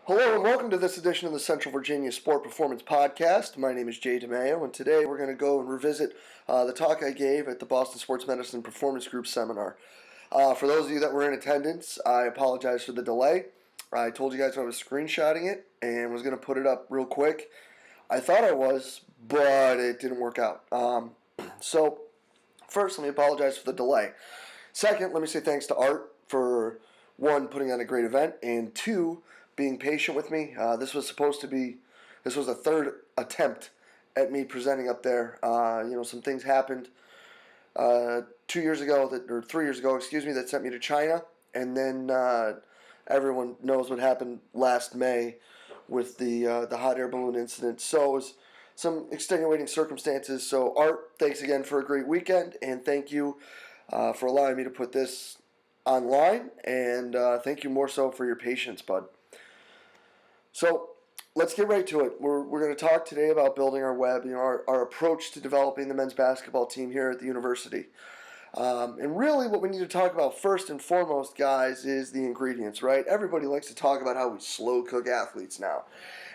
Hello and welcome to this edition of the Central Virginia Sport Performance Podcast. My name is Jay DeMayo, and today we're going to go and revisit the talk I gave at the Boston Sports Medicine Performance Group seminar. For those of you that were in attendance, I apologize for the delay. I told you guys I was screenshotting it and was going to put it up real quick. I thought I was, but it didn't work out. So first, let me apologize for the delay. Second, let me say thanks to Art for, one, putting on a great event, and two, being patient with me. This was a third attempt at me presenting up there. Some things happened 2 years ago, or 3 years ago, that sent me to China. And then everyone knows what happened last May with the hot air balloon incident. So it was some extenuating circumstances. So Art, thanks again for a great weekend, and thank you for allowing me to put this online. And thank you more so for your patience, bud. So let's get right to it. We're going to talk today about building our web, our approach to developing the men's basketball team here at the university. And really what we need to talk about first and foremost, guys, is the ingredients, right? Everybody likes to talk about how we slow cook athletes now.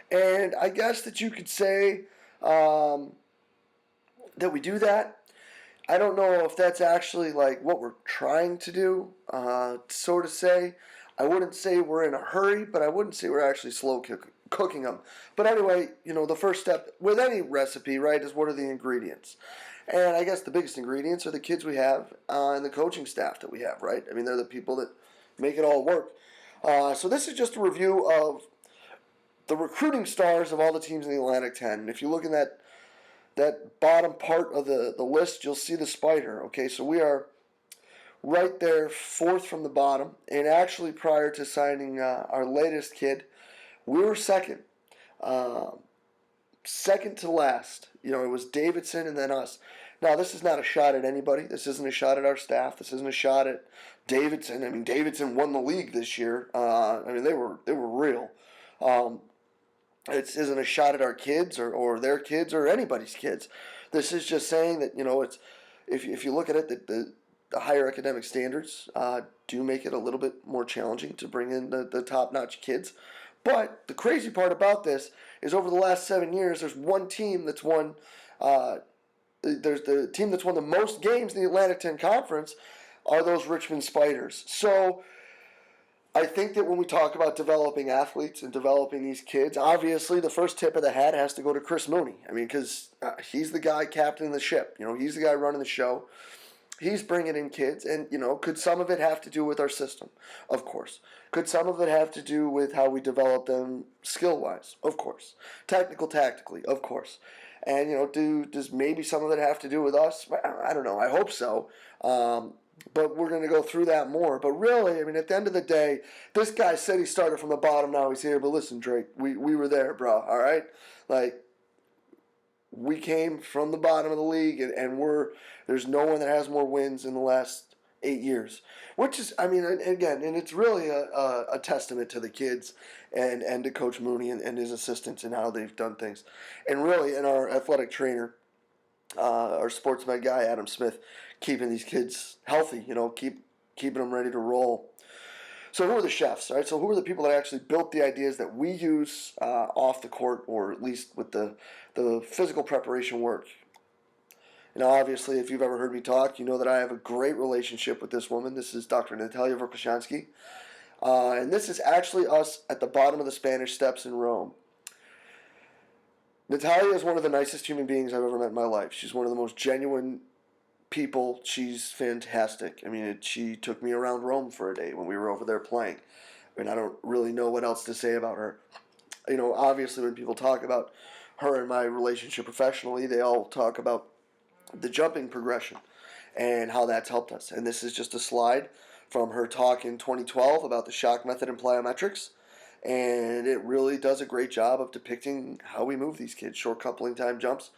And I guess that you could say that we do that. I don't know if that's actually like what we're trying to do, sort of say. I wouldn't say we're in a hurry, but I wouldn't say we're actually slow cooking them. But anyway, the first step with any recipe, right, is what are the ingredients? And I guess the biggest ingredients are the kids we have and the coaching staff that we have, right? I mean, they're the people that make it all work. So this is just a review of the recruiting stars of all the teams in the Atlantic 10. And if you look in that bottom part of the list, you'll see the spider. Okay, so we are right there, fourth from the bottom. And actually, prior to signing our latest kid, we were second. Second to last. It was Davidson and then us. Now, this is not a shot at anybody. This isn't a shot at our staff. This isn't a shot at Davidson. I mean, Davidson won the league this year. They were real. It isn't a shot at our kids or their kids or anybody's kids. This is just saying that, it's if you look at it, the higher academic standards do make it a little bit more challenging to bring in the top-notch kids. But the crazy part about this is over the last 7 years, there's one team that's won. There's the team that's won the most games in the Atlantic 10 Conference are those Richmond Spiders. So I think that when we talk about developing athletes and developing these kids, obviously the first tip of the hat has to go to Chris Mooney. I mean, because he's the guy captaining the ship. He's the guy running the show. He's bringing in kids, and, could some of it have to do with our system? Of course. Could some of it have to do with how we develop them skill-wise? Of course. Tactically? Of course. And, does maybe some of it have to do with us? I don't know. I hope so. But we're going to go through that more. But really, at the end of the day, this guy said he started from the bottom, now he's here. But listen, Drake, we were there, bro, all right? We came from the bottom of the league, and there's no one that has more wins in the last 8 years. Which is, again, and it's really a testament to the kids and to Coach Mooney and his assistants and how they've done things. And really, in our athletic trainer, our sports med guy, Adam Smith, keeping these kids healthy, keeping them ready to roll. So who are the chefs, right? So who are the people that actually built the ideas that we use off the court, or at least with the physical preparation work? Obviously, if you've ever heard me talk, you know that I have a great relationship with this woman. This is Dr. Natalia Verkhoshansky. And this is actually us at the bottom of the Spanish Steps in Rome. Natalia is one of the nicest human beings I've ever met in my life. She's one of the most genuine people. She's fantastic. She took me around Rome for a day when we were over there playing. I don't really know what else to say about her. Obviously when people talk about her and my relationship professionally, they all talk about the jumping progression and how that's helped us. And this is just a slide from her talk in 2012 about the shock method and plyometrics. And it really does a great job of depicting how we move these kids. Short coupling time jumps,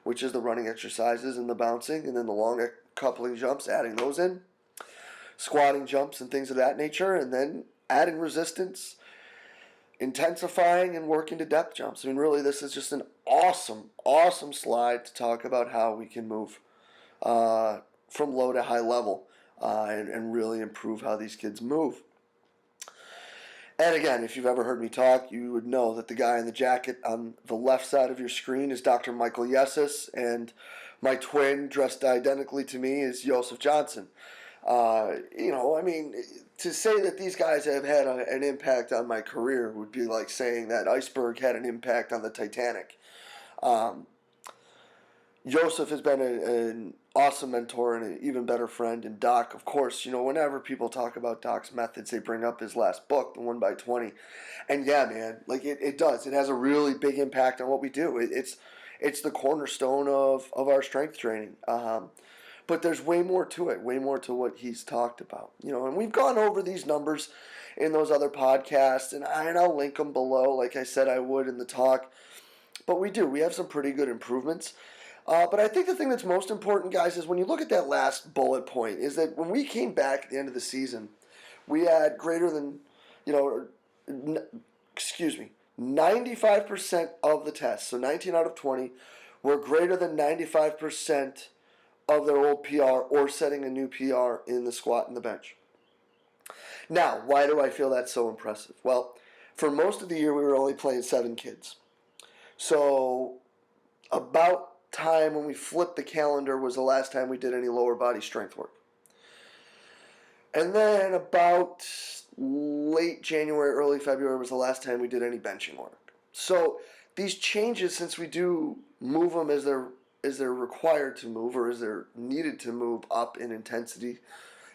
which is the running exercises and the bouncing, and then the long coupling jumps, adding those in, squatting jumps and things of that nature, and then adding resistance, intensifying and working to depth jumps. Really, this is just an awesome slide to talk about how we can move from low to high level and really improve how these kids move. And again, if you've ever heard me talk, you would know that the guy in the jacket on the left side of your screen is Dr. Michael Yessis, and my twin, dressed identically to me, is Joseph Johnson. I mean, to say that these guys have had an impact on my career would be like saying that iceberg had an impact on the Titanic. Um, Joseph has been an awesome mentor and an even better friend. And Doc, of course, whenever people talk about Doc's methods, they bring up his last book, The 1x20. And yeah, man, like it does. It has a really big impact on what we do. It's the cornerstone of our strength training. But there's way more to it, way more to what he's talked about. And we've gone over these numbers in those other podcasts, and I'll link them below, like I said I would in the talk. But we have some pretty good improvements. But I think the thing that's most important, guys, is when you look at that last bullet point, is that when we came back at the end of the season, we had greater than, you know, excuse me, 95% of the tests, so 19 out of 20, were greater than 95% of their old PR or setting a new PR in the squat and the bench. Now, why do I feel that's so impressive? Well, for most of the year, we were only playing 7 kids. So about time when we flipped the calendar was the last time we did any lower body strength work. And then about late January, early February was the last time we did any benching work. So these changes, since we do move them as they're required to move or as they're needed to move up in intensity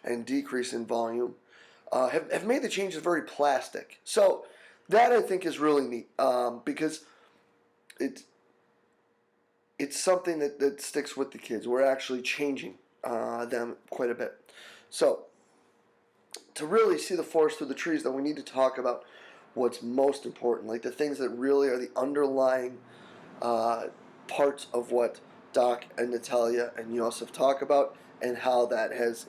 and decrease in volume, have made the changes very plastic. So that I think is really neat because it's something that sticks with the kids. We're actually changing them quite a bit. So to really see the forest through the trees, though, we need to talk about what's most important, like the things that really are the underlying parts of what Doc and Natalia and Yosef talk about and how that has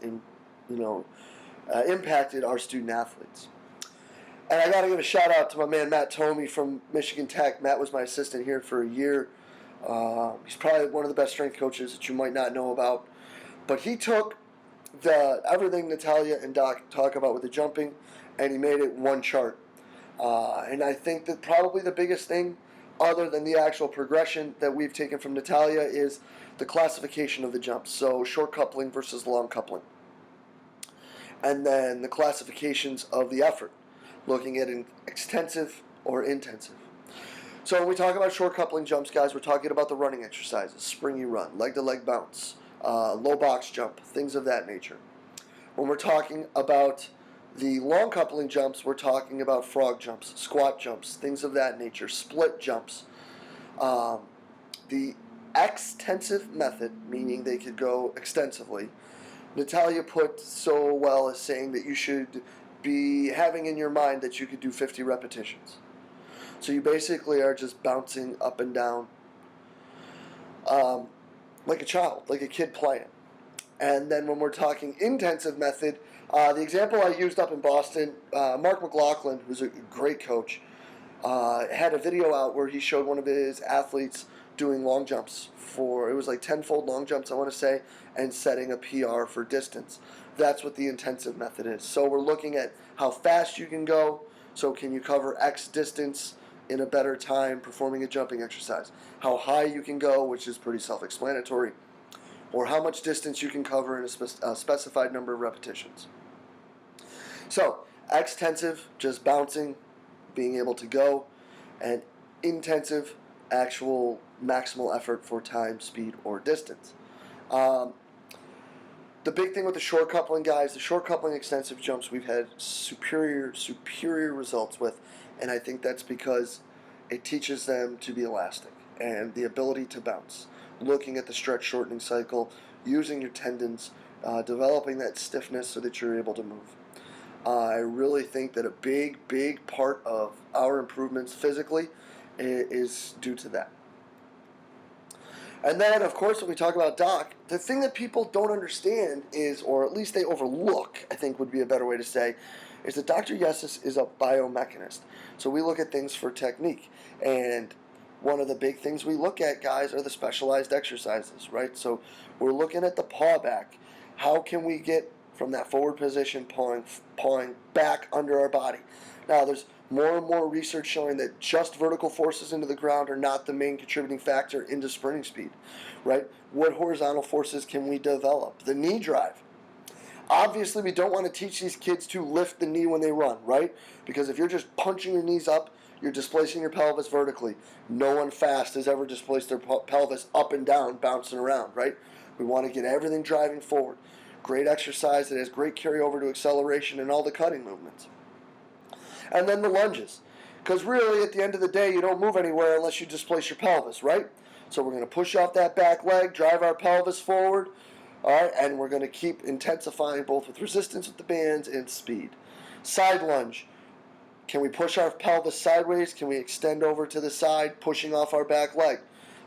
impacted our student athletes. And I got to give a shout out to my man Matt Tomey from Michigan Tech. Matt was my assistant here for a year. He's probably one of the best strength coaches that you might not know about. But he took everything Natalia and Doc talk about with the jumping, and he made it one chart. And I think that probably the biggest thing, other than the actual progression that we've taken from Natalia, is the classification of the jumps. So short coupling versus long coupling. And then the classifications of the effort, looking at an extensive or intensive. So when we talk about short coupling jumps, guys, we're talking about the running exercises, springy run, leg-to-leg bounce, low box jump, things of that nature. When we're talking about the long coupling jumps, we're talking about frog jumps, squat jumps, things of that nature, split jumps. The extensive method, meaning they could go extensively, Natalia put so well as saying that you should be having in your mind that you could do 50 repetitions. So you basically are just bouncing up and down like a child, like a kid playing. And then when we're talking intensive method, the example I used up in Boston, Mark McLaughlin, who's a great coach, had a video out where he showed one of his athletes doing long jumps it was like 10-fold long jumps, I want to say, and setting a PR for distance. That's what the intensive method is. So we're looking at how fast you can go. So can you cover X distance in a better time performing a jumping exercise? How high you can go, which is pretty self-explanatory, or how much distance you can cover in a specified number of repetitions. So extensive, just bouncing, being able to go, and intensive, actual maximal effort for time, speed, or distance. The big thing with the short coupling, guys, the short coupling extensive jumps we've had superior results with, and I think that's because it teaches them to be elastic and the ability to bounce, looking at the stretch shortening cycle, using your tendons, developing that stiffness so that you're able to move. I really think that a big part of our improvements physically is due to that. And then, of course, when we talk about Doc, the thing that people don't understand is, or at least they overlook, I think would be a better way to say, is that Dr. Yessis is a biomechanist. So we look at things for technique. And one of the big things we look at, guys, are the specialized exercises, right? So we're looking at the paw back. How can we get from that forward position, pawing back under our body, Now, there's more and more research showing that just vertical forces into the ground are not the main contributing factor into sprinting speed, right? What horizontal forces can we develop? The knee drive. Obviously, we don't want to teach these kids to lift the knee when they run, right? Because if you're just punching your knees up, you're displacing your pelvis vertically. No one fast has ever displaced their pelvis up and down, bouncing around, right? We want to get everything driving forward. Great exercise that has great carryover to acceleration and all the cutting movements. And then the lunges. Because really, at the end of the day, you don't move anywhere unless you displace your pelvis, right? So we're going to push off that back leg, drive our pelvis forward, all right, and we're going to keep intensifying both with resistance with the bands and speed. Side lunge. Can we push our pelvis sideways? Can we extend over to the side, pushing off our back leg?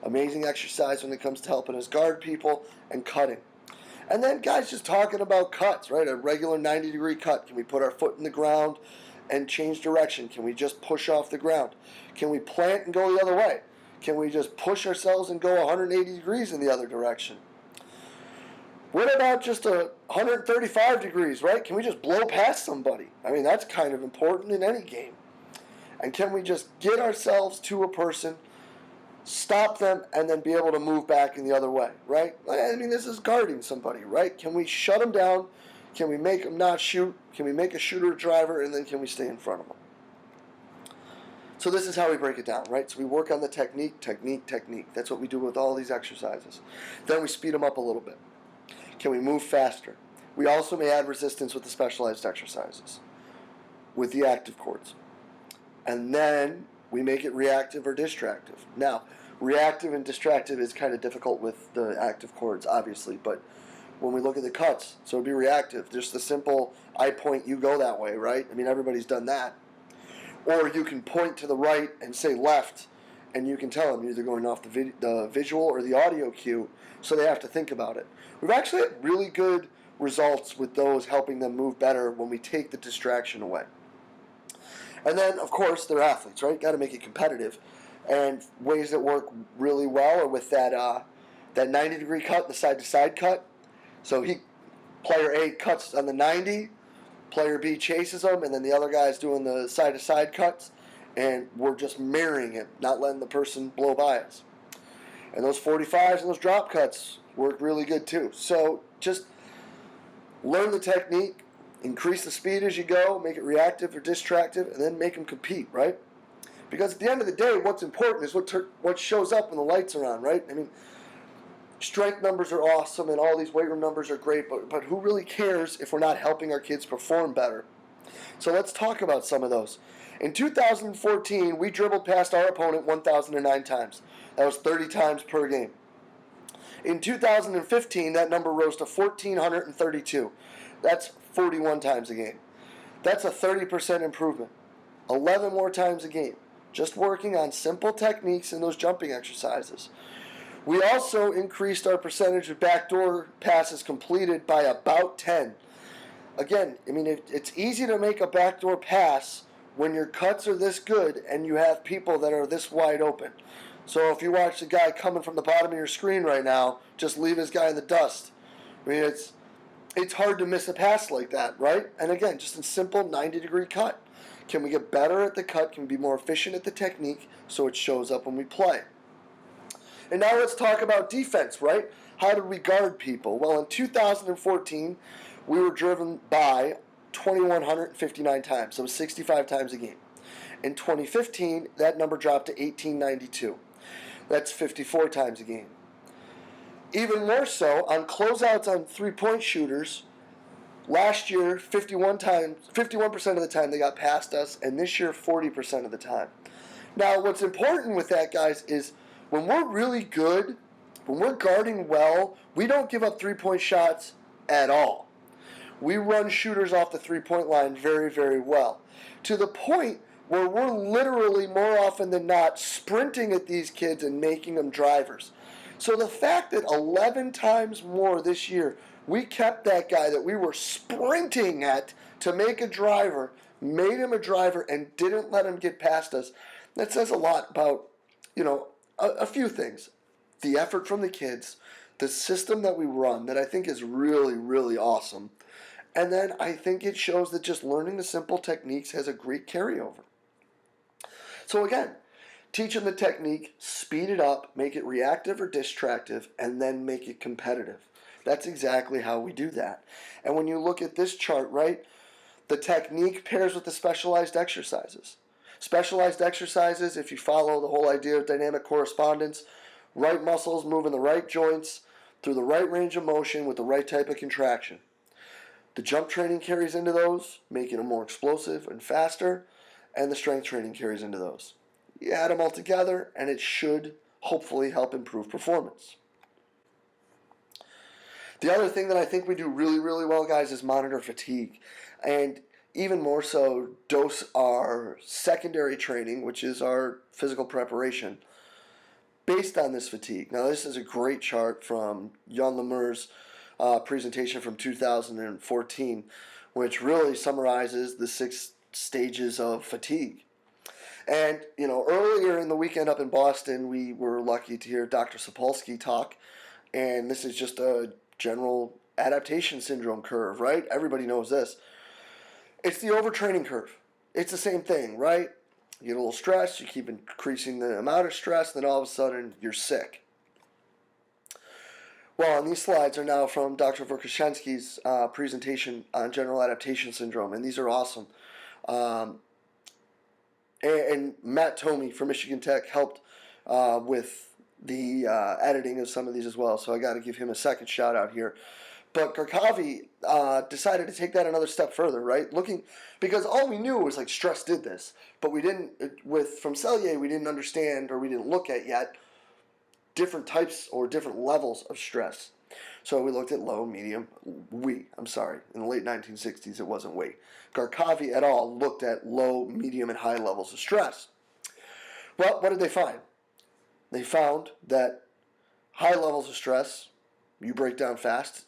Amazing exercise when it comes to helping us guard people and cutting. And then guys, just talking about cuts, right? A regular 90-degree cut. Can we put our foot in the ground and change direction? Can we just push off the ground? Can we plant and go the other way? Can we just push ourselves and go 180 degrees in the other direction? What about just 135 degrees, right? Can we just blow past somebody? I mean, that's kind of important in any game. And can we just get ourselves to a person, stop them, and then be able to move back in the other way, right? I mean, this is guarding somebody, right? Can we shut them down? Can we make them not shoot? Can we make a shooter a driver? And then can we stay in front of them? So this is how we break it down, right? So we work on the technique. That's what we do with all these exercises. Then we speed them up a little bit. Can we move faster? We also may add resistance with the specialized exercises, with the active chords. And then we make it reactive or distractive. Now, reactive and distractive is kind of difficult with the active chords, obviously, but when we look at the cuts, so it'd be reactive. Just the simple, I point, you go that way, right? I mean, everybody's done that. Or you can point to the right and say left, and you can tell them you're either going off the visual or the audio cue, so they have to think about it. We've actually had really good results with those helping them move better when we take the distraction away. And then, of course, they're athletes, right? Got to make it competitive. And ways that work really well are with that 90-degree cut, the side-to-side cut. So player A cuts on the 90, player B chases them, and then the other guy's doing the side-to-side cuts, and we're just mirroring it, not letting the person blow by us. And those 45s and those drop cuts work really good too. So just learn the technique, increase the speed as you go, make it reactive or distractive, and then make them compete, right? Because at the end of the day, what's important is what shows up when the lights are on, right? I mean, strength numbers are awesome and all these weight room numbers are great, but who really cares if we're not helping our kids perform better? So let's talk about some of those. In 2014, we dribbled past our opponent 1,009 times. That was 30 times per game. In 2015, that number rose to 1,432. That's 41 times a game. That's a 30% improvement. 11 more times a game. Just working on simple techniques in those jumping exercises. We also increased our percentage of backdoor passes completed by about 10. Again, I mean, it's easy to make a backdoor pass when your cuts are this good and you have people that are this wide open. So if you watch the guy coming from the bottom of your screen right now, just leave his guy in the dust. I mean, it's hard to miss a pass like that, right? And again, just a simple 90-degree cut. Can we get better at the cut? Can we be more efficient at the technique so it shows up when we play? And now let's talk about defense, right? How did we guard people? Well, in 2014, we were driven by 2,159 times, so 65 times a game. In 2015, that number dropped to 1,892. That's 54 times a game. Even more so, on closeouts on three-point shooters, last year, 51% of the time they got past us, and this year, 40% of the time. Now, what's important with that, guys, is when we're really good, when we're guarding well, we don't give up three-point shots at all. We run shooters off the three-point line very, very well, to the point where we're literally more often than not sprinting at these kids and making them drivers. So the fact that 11 times more this year we kept that guy that we were sprinting at to make a driver, made him a driver, and didn't let him get past us, that says a lot about, a few things. The effort from the kids, the system that we run that I think is really, really awesome, And then I think it shows that just learning the simple techniques has a great carryover. So again, teach them the technique, speed it up, make it reactive or distractive, and then make it competitive. That's exactly how we do that. And when you look at this chart, right, the technique pairs with the specialized exercises. Specialized exercises, if you follow the whole idea of dynamic correspondence, right muscles move in the right joints through the right range of motion with the right type of contraction. The jump training carries into those, making them more explosive and faster, and the strength training carries into those. You add them all together, and it should hopefully help improve performance. The other thing that I think we do really, really well, guys, is monitor fatigue. And even more so, dose our secondary training, which is our physical preparation, based on this fatigue. Now, this is a great chart from Jan Lemur's presentation from 2014, which really summarizes the 6 stages of fatigue. And, earlier in the weekend up in Boston, we were lucky to hear Dr. Sapolsky talk, and this is just a general adaptation syndrome curve, right? Everybody knows this. It's the overtraining curve. It's the same thing, right? You get a little stress, you keep increasing the amount of stress, then all of a sudden you're sick. Well, and these slides are now from Dr. Verkhoshansky's presentation on general adaptation syndrome, and these are awesome. And Matt Tomey from Michigan Tech helped with the editing of some of these as well, so I got to give him a second shout out here. But Garkavi decided to take that another step further, right? Because all we knew was like stress did this, but we didn't, from Selye, we didn't understand or we didn't look at yet different types or different levels of stress. So we looked at low, medium, in the late 1960s it wasn't we. Garkavi et al. Looked at low, medium, and high levels of stress. Well, what did they find? They found that high levels of stress, you break down fast.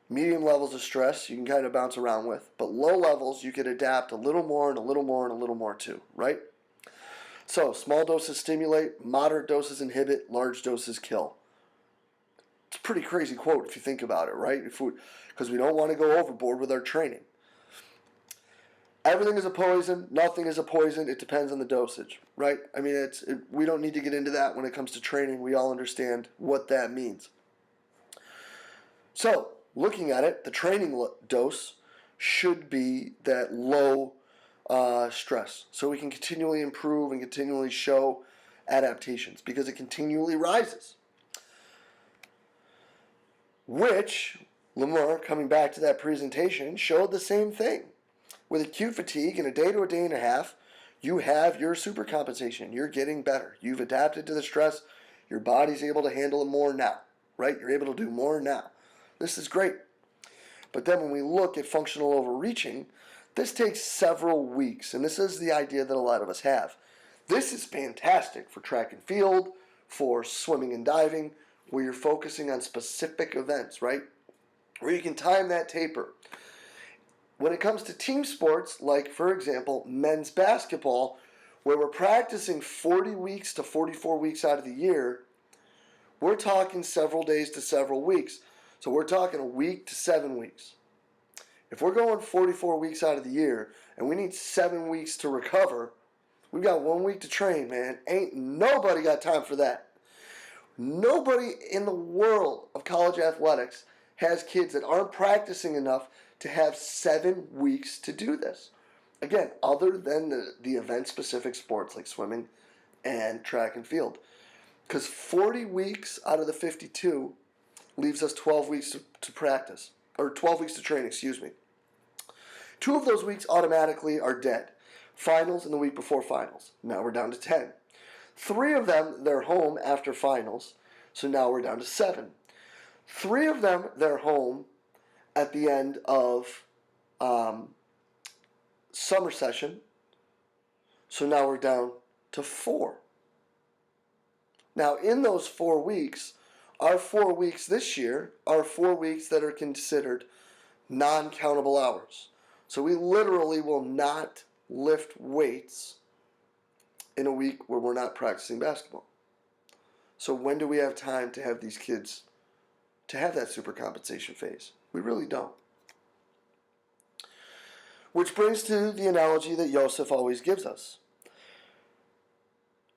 Medium levels of stress, you can kind of bounce around with. But low levels, you can adapt a little more and a little more and a little more too, right? So, small doses stimulate, moderate doses inhibit, large doses kill. It's a pretty crazy quote if you think about it, right? Because we don't want to go overboard with our training. Everything is a poison. Nothing is a poison. It depends on the dosage, right? I mean, we don't need to get into that when it comes to training. We all understand what that means. So, looking at it, the training dose should be that low stress. So we can continually improve and continually show adaptations because it continually rises. Which, Lemur, coming back to that presentation, showed the same thing. With acute fatigue in a day to a day and a half, you have your supercompensation. You're getting better. You've adapted to the stress. Your body's able to handle it more now, right? You're able to do more now. This is great. But then when we look at functional overreaching, this takes several weeks, and this is the idea that a lot of us have. This is fantastic for track and field, for swimming and diving, where you're focusing on specific events, right? Where you can time that taper. When it comes to team sports, like, for example, men's basketball, where we're practicing 40 weeks to 44 weeks out of the year, we're talking several days to several weeks. So we're talking a week to 7 weeks. If we're going 44 weeks out of the year and we need 7 weeks to recover, we've got 1 week to train, man. Ain't nobody got time for that. Nobody in the world of college athletics has kids that aren't practicing enough to have 7 weeks to do this. Again, other than the event-specific sports like swimming and track and field. Because 40 weeks out of the 52 leaves us 12 weeks to practice, or 12 weeks to train, excuse me. 2 of those weeks automatically are dead. Finals and the week before finals. Now we're down to 10. 3 of them, they're home after finals, so now we're down to 7. 3 of them, they're home at the end of summer session, so now we're down to 4. Now, in those 4 weeks, our 4 weeks this year are 4 weeks that are considered non-countable hours. So we literally will not lift weights in a week where we're not practicing basketball. So when do we have time to have these kids to have that supercompensation phase? We really don't. Which brings to the analogy that Joseph always gives us.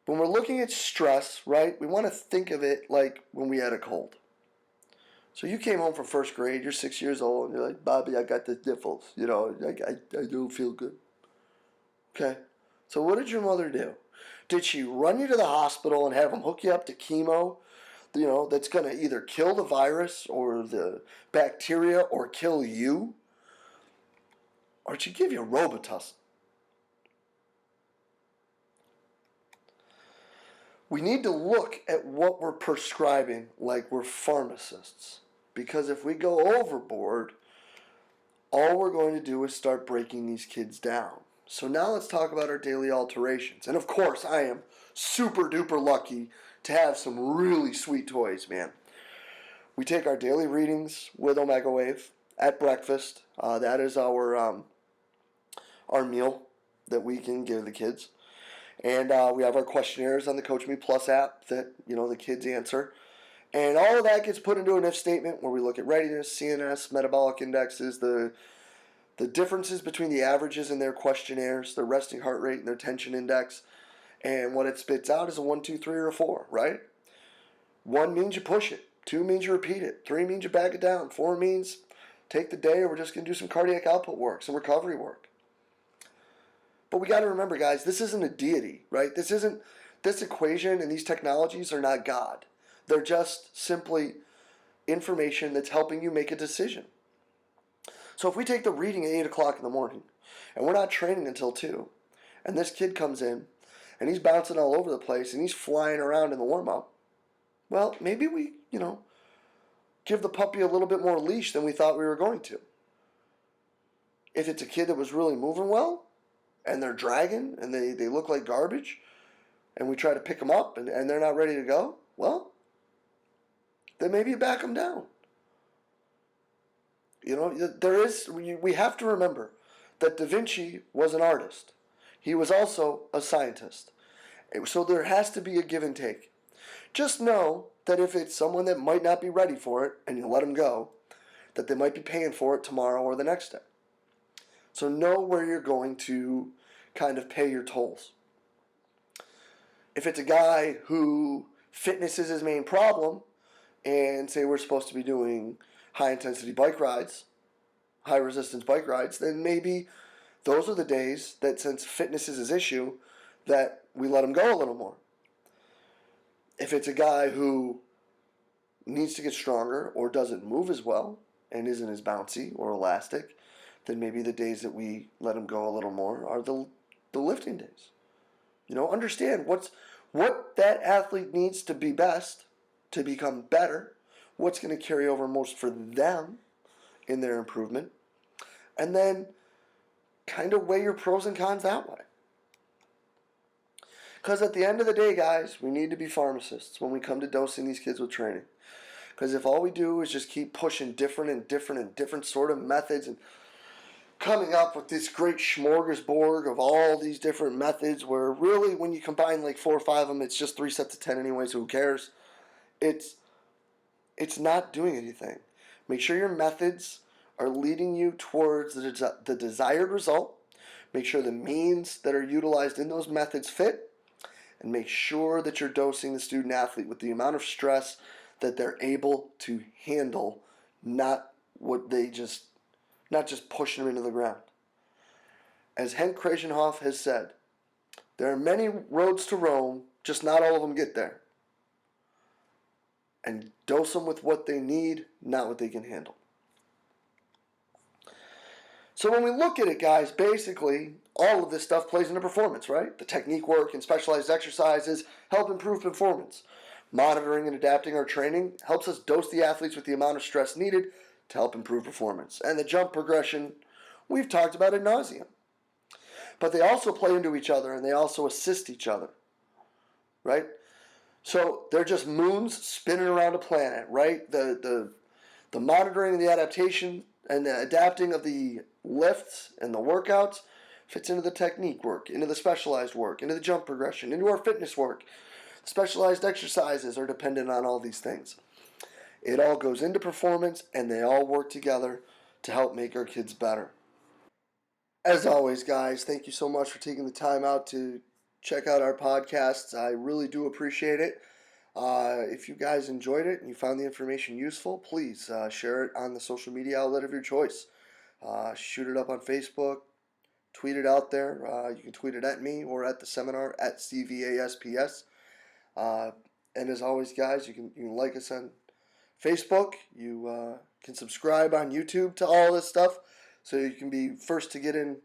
When we're looking at stress, right, we want to think of it like when we had a cold. So you came home from first grade, you're 6 years old, and you're like, Bobby, I got the sniffles. I don't feel good. Okay. So what did your mother do? Did she run you to the hospital and have them hook you up to chemo, that's going to either kill the virus or the bacteria or kill you? Or did she give you Robitussin? We need to look at what we're prescribing like we're pharmacists. Because if we go overboard, all we're going to do is start breaking these kids down. So now let's talk about our daily alterations. And of course, I am super duper lucky to have some really sweet toys, man. We take our daily readings with Omega Wave at breakfast. That is our meal that we can give the kids. And we have our questionnaires on the Coach Me Plus app that, the kids answer. And all of that gets put into an if statement where we look at readiness, CNS, metabolic indexes, the differences between the averages in their questionnaires, their resting heart rate and their tension index. And what it spits out is a 1, 2, 3, or a 4, right? 1 means you push it. 2 means you repeat it. 3 means you back it down. 4 means take the day or we're just going to do some cardiac output work, some recovery work. But we got to remember, guys, this isn't a deity, right? This equation and these technologies are not God. They're just simply information that's helping you make a decision. So if we take the reading at 8 o'clock in the morning and we're not training until 2, and this kid comes in and he's bouncing all over the place and he's flying around in the warm-up, well, maybe we, give the puppy a little bit more leash than we thought we were going to. If it's a kid that was really moving well and they're dragging and they look like garbage and we try to pick them up and they're not ready to go, well, then maybe you back them down. We have to remember that Da Vinci was an artist. He was also a scientist. So there has to be a give and take. Just know that if it's someone that might not be ready for it and you let them go, that they might be paying for it tomorrow or the next day. So know where you're going to kind of pay your tolls. If it's a guy who fitness is his main problem, and say we're supposed to be doing high-intensity bike rides, high-resistance bike rides, then maybe those are the days that, since fitness is his issue, that we let him go a little more. If it's a guy who needs to get stronger or doesn't move as well and isn't as bouncy or elastic, then maybe the days that we let him go a little more are the lifting days. Understand what that athlete needs to be best, to become better, what's going to carry over most for them in their improvement, and then kind of weigh your pros and cons that way. Because at the end of the day, guys, we need to be pharmacists when we come to dosing these kids with training. Because if all we do is just keep pushing different sort of methods and coming up with this great smorgasbord of all these different methods where really when you combine like 4 or 5 of them, it's just 3 sets of 10 anyway, so who cares? It's not doing anything. Make sure your methods are leading you towards the desired result. Make sure the means that are utilized in those methods fit, and make sure that you're dosing the student athlete with the amount of stress that they're able to handle, not just pushing them into the ground. As Henk Kragenhoff has said, there are many roads to Rome, just not all of them get there. And dose them with what they need, not what they can handle. So when we look at it, guys, basically, all of this stuff plays into performance, right? The technique work and specialized exercises help improve performance. Monitoring and adapting our training helps us dose the athletes with the amount of stress needed to help improve performance. And the jump progression, we've talked about ad nauseum. But they also play into each other and they also assist each other, right? So they're just moons spinning around a planet, right? The monitoring and the adaptation and the adapting of the lifts and the workouts fits into the technique work, into the specialized work, into the jump progression, into our fitness work. Specialized exercises are dependent on all these things. It all goes into performance and they all work together to help make our kids better. As always, guys, thank you so much for taking the time out to check out our podcasts. I really do appreciate it. If you guys enjoyed it and you found the information useful, please share it on the social media outlet of your choice. Shoot it up on Facebook, tweet it out there. You can tweet it at me or at the seminar at CVASPS. Uh, and as always, guys, you can like us on Facebook. You can subscribe on YouTube to all this stuff so you can be first to get in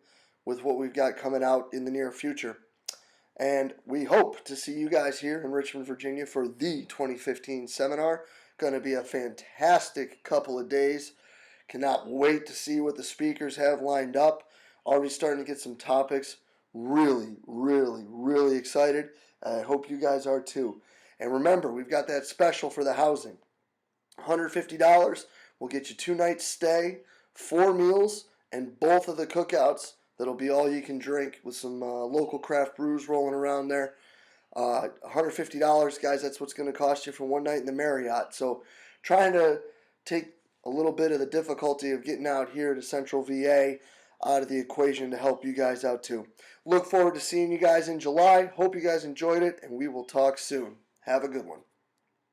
with what we've got coming out in the near future. And we hope to see you guys here in Richmond, Virginia for the 2015 seminar. Going to be a fantastic couple of days. Cannot wait to see what the speakers have lined up. Already starting to get some topics. Really, really, really excited. I hope you guys are too. And remember, we've got that special for the housing. $150 will get you 2 nights stay, 4 meals, and both of the cookouts. That'll be all you can drink with some local craft brews rolling around there. $150, guys, that's what's going to cost you for 1 night in the Marriott. So trying to take a little bit of the difficulty of getting out here to Central VA out of the equation to help you guys out too. Look forward to seeing you guys in July. Hope you guys enjoyed it, and we will talk soon. Have a good one.